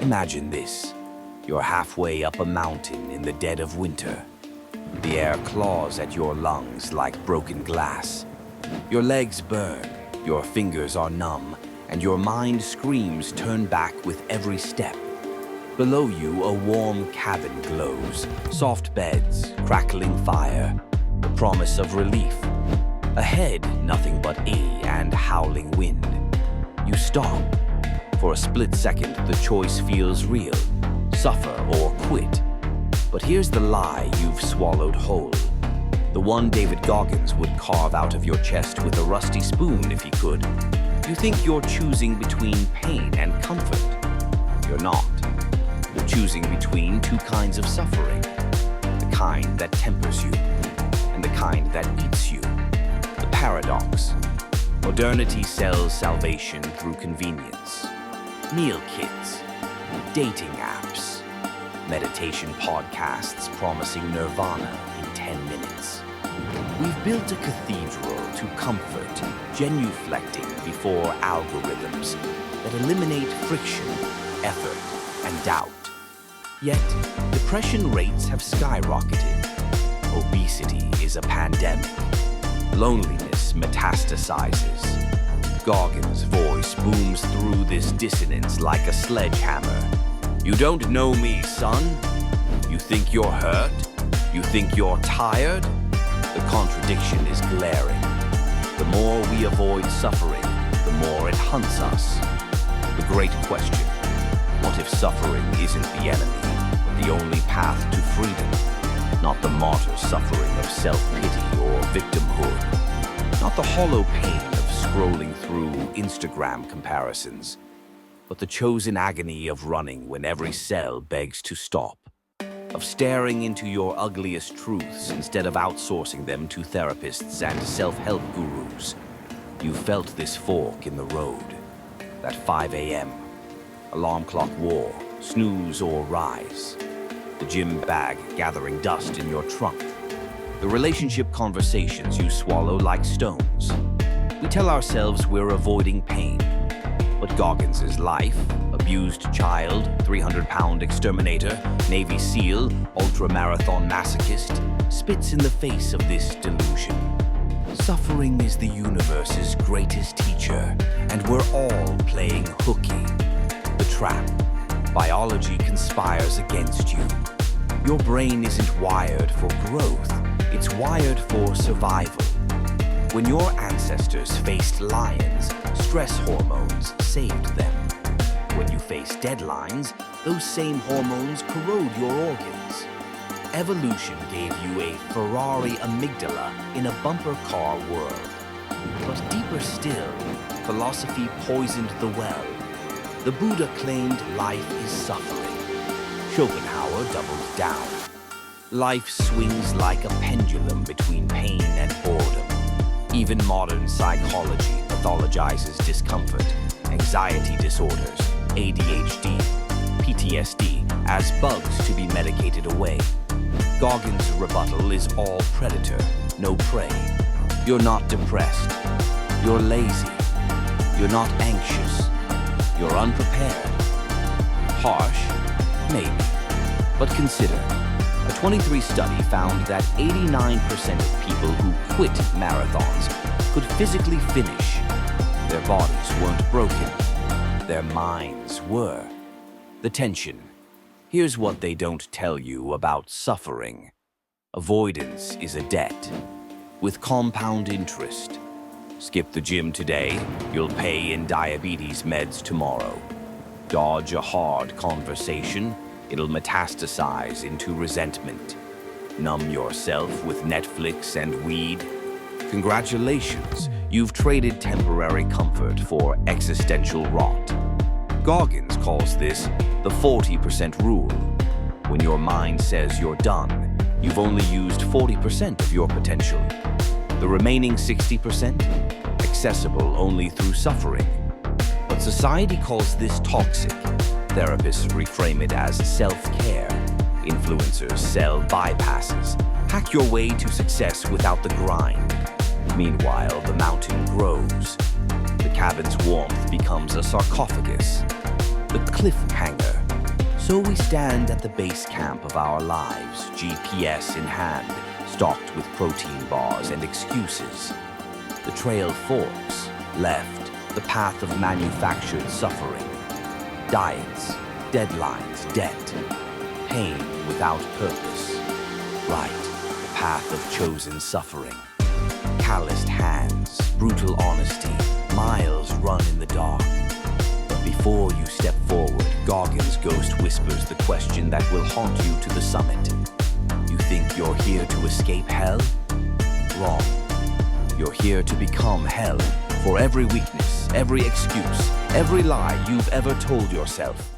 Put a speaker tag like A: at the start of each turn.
A: Imagine this. You're halfway up a mountain in the dead of winter. The air claws at your lungs like broken glass. Your legs burn, your fingers are numb, and your mind screams turn back with every step. Below you, a warm cabin glows, soft beds, crackling fire, the promise of relief. Ahead, nothing but and howling wind. You stop. For a split second, the choice feels real. Suffer or quit. But here's the lie you've swallowed whole. The one David Goggins would carve out of your chest with a rusty spoon if he could. You think you're choosing between pain and comfort. You're not. You're choosing between two kinds of suffering. The kind that tempers you, and the kind that eats you. The paradox. Modernity sells salvation through convenience. Meal kits, dating apps, meditation podcasts promising nirvana in 10 minutes. We've built a cathedral to comfort, genuflecting before algorithms that eliminate friction, effort, and doubt. Yet, depression rates have skyrocketed. Obesity is a pandemic. Loneliness metastasizes. Goggins' voice booms through this dissonance like a sledgehammer. You don't know me, son? You think you're hurt? You think you're tired? The contradiction is glaring. The more we avoid suffering, the more it hunts us. The great question, what if suffering isn't the enemy, but the only path to freedom? Not the martyr suffering of self-pity or victimhood. Not the hollow pain of scrolling through Instagram comparisons, but the chosen agony of running when every cell begs to stop. Of staring into your ugliest truths instead of outsourcing them to therapists and self-help gurus. You felt this fork in the road. That 5 a.m. alarm clock war, snooze or rise. The gym bag gathering dust in your trunk. The relationship conversations you swallow like stones. We tell ourselves we're avoiding pain. But Goggins' life, abused child, 300-pound exterminator, Navy SEAL, ultramarathon masochist, spits in the face of this delusion. Suffering is the universe's greatest teacher, and we're all playing hooky. The trap. Biology conspires against you. Your brain isn't wired for growth, it's wired for survival. When your ancestors faced lions, stress hormones saved them. When you face deadlines, those same hormones corrode your organs. Evolution gave you a Ferrari amygdala in a bumper car world. But deeper still, philosophy poisoned the well. The Buddha claimed life is suffering. Schopenhauer doubled down. Life swings like a pendulum between pain and boredom. Even modern psychology pathologizes discomfort, anxiety disorders, ADHD, PTSD as bugs to be medicated away. Goggins' rebuttal is all predator, no prey. You're not depressed. You're lazy. You're not anxious. You're unprepared. Harsh? Maybe. But consider. A 23 study found that 89% of people who quit marathons could physically finish. Their bodies weren't broken. Their minds were. The tension. Here's what they don't tell you about suffering. Avoidance is a debt, with compound interest. Skip the gym today, you'll pay in diabetes meds tomorrow. Dodge a hard conversation, it'll metastasize into resentment. Numb yourself with Netflix and weed. Congratulations, you've traded temporary comfort for existential rot. Goggins calls this the 40% rule. When your mind says you're done, you've only used 40% of your potential. The remaining 60%, accessible only through suffering. But society calls this toxic. Therapists reframe it as self-care. Influencers sell bypasses. Hack your way to success without the grind. Meanwhile, the mountain grows. The cabin's warmth becomes a sarcophagus. The cliffhanger. So we stand at the base camp of our lives, GPS in hand, stocked with protein bars and excuses. The trail forks, left, the path of manufactured suffering. Diets, deadlines, debt, pain without purpose. Right, the path of chosen suffering. Calloused hands, brutal honesty, miles run in the dark. But before you step forward, Goggins' ghost whispers the question that will haunt you to the summit. You think you're here to escape hell? Wrong. You're here to become hell for every weakness, every excuse, every lie you've ever told yourself.